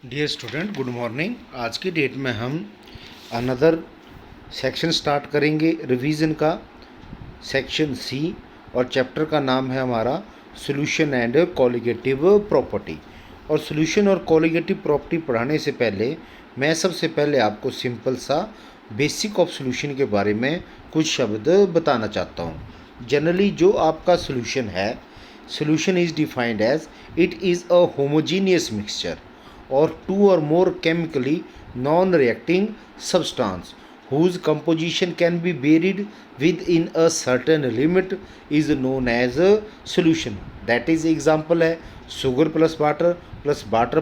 Dear student, good morning. आज की date में हम अनदर सेक्शन स्टार्ट करेंगे रिवीजन का, सेक्शन सी, और चैप्टर का नाम है हमारा सॉल्यूशन एंड कॉलिगेटिव प्रॉपर्टी। और सॉल्यूशन और कॉलिगेटिव प्रॉपर्टी पढ़ाने से पहले मैं सबसे पहले आपको सिंपल सा बेसिक ऑफ सॉल्यूशन के बारे में कुछ शब्द बताना चाहता हूँ। जनरली जो आपका सॉल्यूशन है, solution is defined as it is a homogeneous mixture or two or more chemically non-reacting substance whose composition can be varied within a certain limit is known as a solution. That is example है sugar plus water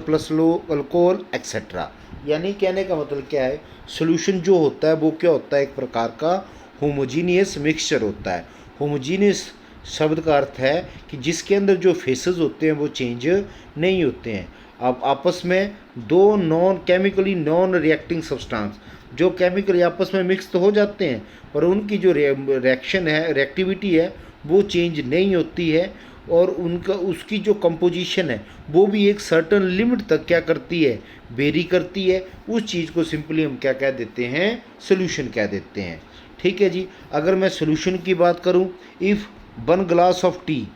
plus low alcohol etc. यानी कहने का मतलब क्या है, solution जो होता है वो क्या होता है, एक प्रकार का होमोजीनियस मिक्सचर होता है। होमोजीनियस शब्द का अर्थ है कि जिसके अंदर जो फेसेस होते हैं वो चेंज नहीं होते हैं। अब आपस में दो केमिकली नॉन रिएक्टिंग सब्सटेंस जो केमिकली आपस में मिक्स तो हो जाते हैं, पर उनकी जो रिएक्शन है, रिएक्टिविटी है, वो चेंज नहीं होती है, और उनका उसकी जो कंपोजिशन है वो भी एक सर्टन लिमिट तक क्या करती है, वेरी करती है। उस चीज़ को सिंपली हम क्या कह देते हैं, सोल्यूशन कह देते हैं। ठीक है जी। अगर मैं सोल्यूशन की बात करूं, if 1 glass of T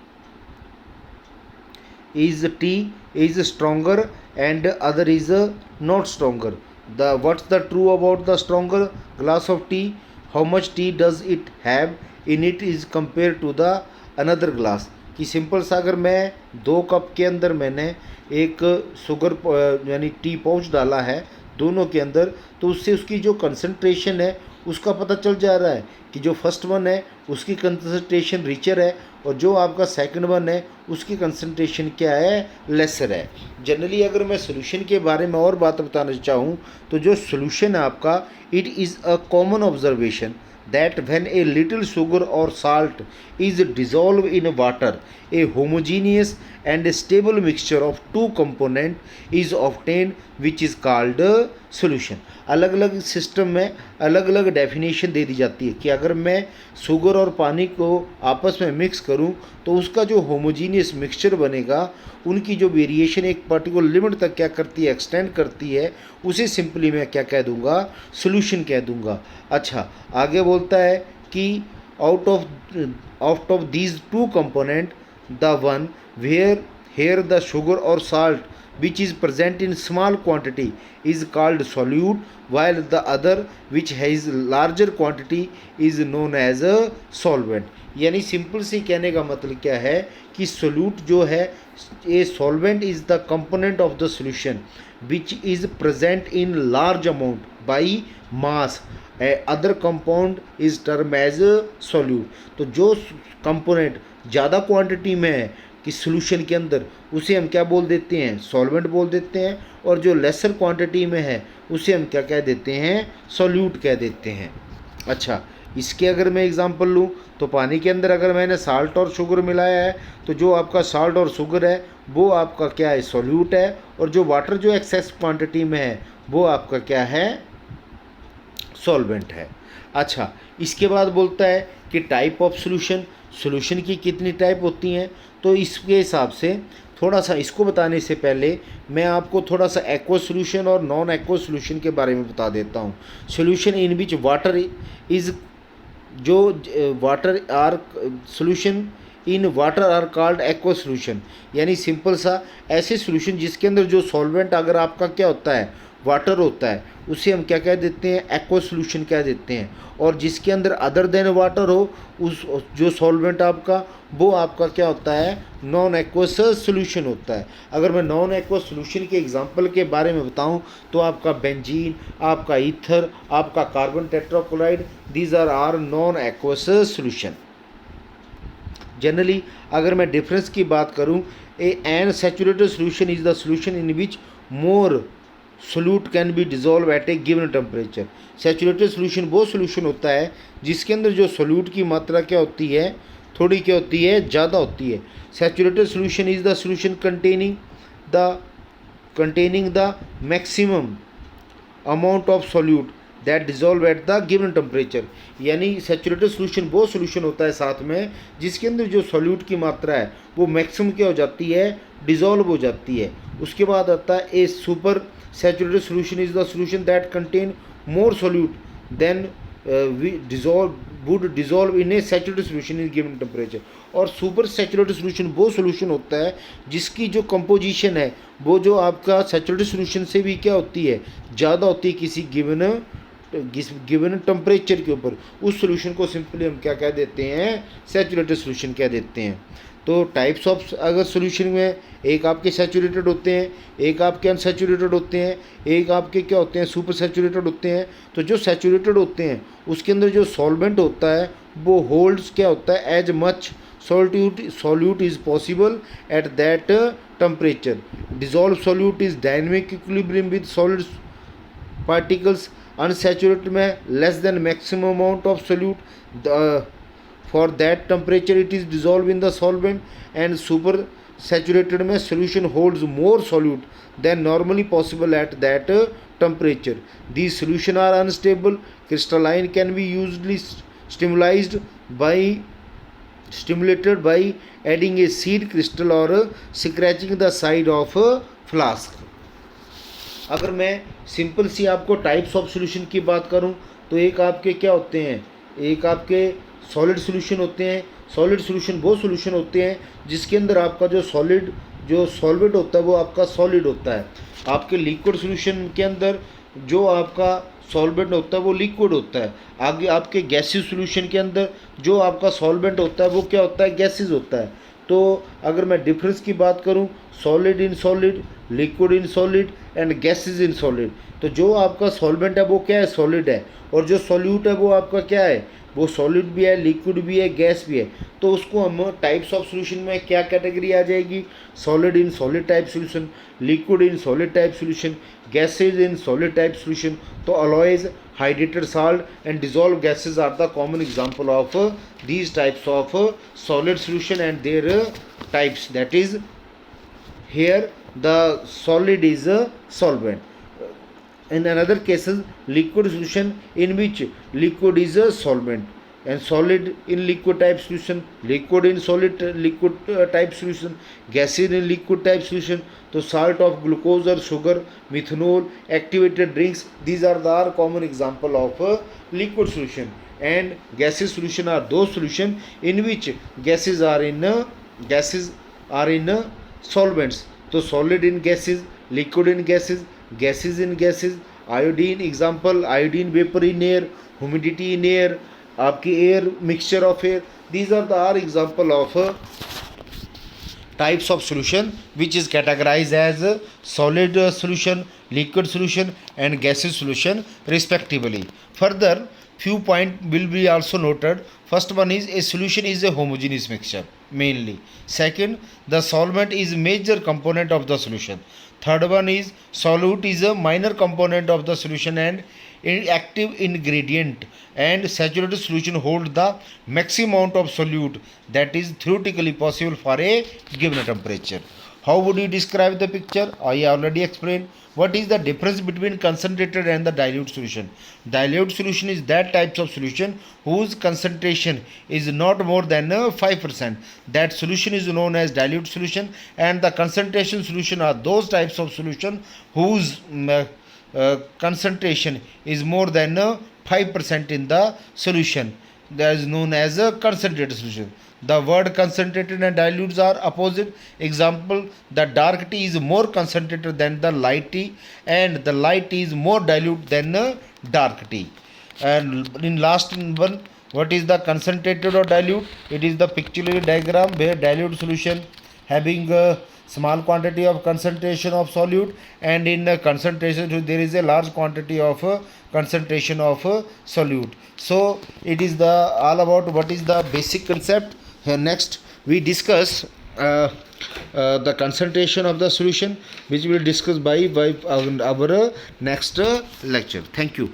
is stronger and other is not stronger, what's the true about the stronger glass of tea? How much tea does it have in it is compared to the another glass? कि simple सा अगर मैं 2 cup के अंदर मैंने एक sugar यानी T pouch डाला है दोनों के अंदर, तो उससे उसकी जो कंसंट्रेशन है उसका पता चल जा रहा है कि जो फर्स्ट वन है उसकी कंसंट्रेशन रिचर है, और जो आपका सेकंड वन है उसकी कंसंट्रेशन क्या है, लेसर है। जनरली अगर मैं सोल्यूशन के बारे में और बात बताना चाहूँ तो जो सोल्यूशन है आपका, it is a common observation that when a little sugar or salt is dissolved in water, a homogeneous and stable mixture of two components is obtained which is called a solution. अलग अलग system में अलग अलग definition दे दी जाती है कि अगर मैं शुगर और पानी को आपस में मिक्स करूं तो उसका जो होमोजीनियस मिक्सचर बनेगा, उनकी जो वेरिएशन एक पर्टिकुलर लिमिट तक क्या करती है, एक्सटेंड करती है, उसे सिंपली मैं क्या कह दूंगा, सोल्यूशन कह दूंगा। अच्छा, आगे बोलता है कि out of these two component the one where here the sugar और salt which is present in small quantity is called solute, while the other which has larger quantity is known as a solvent. यानी simple से कहने का मतलब क्या है कि solute जो है, a solvent is the component of the solution which is present in large amount by mass, other compound is term as solute. तो जो कंपोनेंट ज़्यादा क्वांटिटी में है कि सोल्यूशन के अंदर, उसे हम क्या बोल देते हैं, सॉल्वेंट बोल देते हैं, और जो लेसर क्वांटिटी में है उसे हम क्या कह देते हैं, सॉल्यूट कह देते हैं। अच्छा, इसके अगर मैं एग्जांपल लूँ तो पानी के अंदर अगर मैंने साल्ट और शुगर मिलाया है तो जो आपका साल्ट और शुगर है वो आपका क्या है, सॉल्यूट है, और जो वाटर जो एक्सेस क्वांटिटी में है वो आपका क्या है, सॉल्वेंट है। अच्छा, इसके बाद बोलता है कि टाइप ऑफ सोल्यूशन, सोल्यूशन की कितनी टाइप होती हैं। तो इसके हिसाब से थोड़ा सा इसको बताने से पहले मैं आपको थोड़ा सा एक्वस सोल्यूशन और नॉन एक्वस सोल्यूशन के बारे में बता देता हूँ। Solution in which water is, जो water are solution in water are called aqueous solution, यानी सिंपल सा ऐसे सोल्यूशन जिसके अंदर जो सॉल्वेंट अगर आपका क्या होता है, वाटर होता है, उसे हम क्या कह देते हैं, एक्वस सोल्यूशन कह देते हैं। और जिसके अंदर अदर देन वाटर हो, उस जो सॉल्वेंट आपका, वो आपका क्या होता है, नॉन एक्वस सोल्यूशन होता है। अगर मैं नॉन एक्वस सोल्यूशन के एग्जांपल के बारे में बताऊं तो आपका बेंजीन, आपका ईथर, आपका carbon tetrachloride, these are non aqueous solution. Generally अगर मैं डिफरेंस की बात करूं, unsaturated solution is the solution in which more solute can be dissolve at a given temperature. Saturated solution वो सोल्यूशन होता है जिसके अंदर जो सोल्यूट की मात्रा क्या होती है, थोड़ी क्या होती है, ज़्यादा होती है। Saturated solution is the solution containing the maximum amount of solute that dissolve at the given temperature. यानी सैचुरेटेड सोल्यूशन वो सोल्यूशन होता है साथ में जिसके अंदर जो सॉल्यूट की मात्रा है वो मैक्सिमम क्या हो जाती है, डिजॉल्व हो जाती है। उसके बाद आता है a super saturated solution is the solution that contain more solute than would dissolve in a saturated solution in given temperature. और सुपर सैचुरेटेड सोल्यूशन वो सोल्यूशन होता है जिसकी जो कंपोजिशन है वो जो आपका सैचुरेटेड सोल्यूशन से भी क्या होती है, ज़्यादा होती है किसी गिवन टेम्परेचर के ऊपर। उस सोल्यूशन को सिंपली हम क्या कह देते हैं, सैचुरेटेड सोल्यूशन कह देते हैं। तो टाइप्स ऑफ अगर सोल्यूशन में एक आपके सैचुरेटेड होते हैं, एक आपके अनसैचुरेटेड होते हैं, एक आपके क्या होते हैं, सुपर सैचुरेटेड होते हैं। तो जो सैचुरेटेड होते हैं उसके अंदर जो सॉल्वेंट होता है वो होल्ड्स क्या होता है, as much solute is possible at that temperature. Dissolved solute is dynamic equilibrium with solid particles. Unsaturated में less than maximum amount of solute for that temperature it is dissolved in the solvent. And super saturated में solution holds more solute than normally possible at that temperature. These solution are unstable. Crystalline can be usually stimulated by adding a seed crystal or scratching the side of a flask. अगर मैं simple सी आपको types of solution की बात करूं तो एक आपके क्या होते हैं, एक आपके सॉलिड सॉल्यूशन होते हैं। सॉलिड सॉल्यूशन वो सॉल्यूशन होते हैं जिसके अंदर आपका जो सॉल्वेंट होता है वो आपका सॉलिड होता है। आपके लिक्विड सॉल्यूशन के अंदर जो आपका सॉल्वेंट होता है वो लिक्विड होता है। आगे आपके गैसियस सॉल्यूशन के अंदर जो आपका सॉल्वेंट होता है वो क्या होता है, गैसेस होता है। तो अगर मैं डिफरेंस की बात करूं, solid in solid, liquid in solid and gases in solid. तो जो आपका सॉल्वेंट है वो क्या है, सॉलिड है। और जो सॉल्यूट है वो आपका क्या है, वो सॉलिड भी है, लिक्विड भी है, गैस भी है। तो उसको हम टाइप्स ऑफ सॉल्यूशन में क्या कैटेगरी आ जाएगी, solid in solid type solution, liquid in solid type solution, gases in solid type solution. तो alloys, hydrated salt and dissolved gases are the common example of these types of solid solution and their types. That is, here the solid is a solvent. In another cases, liquid solution in which liquid is a solvent, and solid in liquid type solution, liquid in solid liquid type solution, gases in liquid type solution. तो salt of glucose or sugar, methanol, activated drinks, these are the common example of liquid solution. And gaseous solution are those solution in which gases are in solvents. तो solid in gases, liquid in gases, gases in gases, iodine example, iodine vapor in air, humidity in air, आपकी air, mixture of air, these are the example of types of solution which is categorized as solid solution, liquid solution and gaseous solution respectively. Further, few point will be also noted. First one is a solution is a homogeneous mixture mainly. Second, the solvent is major component of the solution. Third one is solute is a minor component of the solution and active ingredient, and saturated solution hold the maximum amount of solute that is theoretically possible for a given temperature. How would you describe the picture? I already explained. What is the difference between concentrated and the dilute solution? Dilute solution is that types of solution whose concentration is not more than 5%. That solution is known as dilute solution, and the concentration solution are those types of solution whose concentration is more than 5% in the solution. That is known as a concentrated solution. The word concentrated and dilutes are opposite. Example, the dark tea is more concentrated than the light tea, and the light tea is more dilute than dark tea. And in last one, what is the concentrated or dilute? It is the pictorial diagram where dilute solution having a small quantity of concentration of solute, and in concentration there is a large quantity of concentration of solute. So it is the all about what is the basic concept. Next we discuss the concentration of the solution, which we will discuss by our next lecture. Thank you.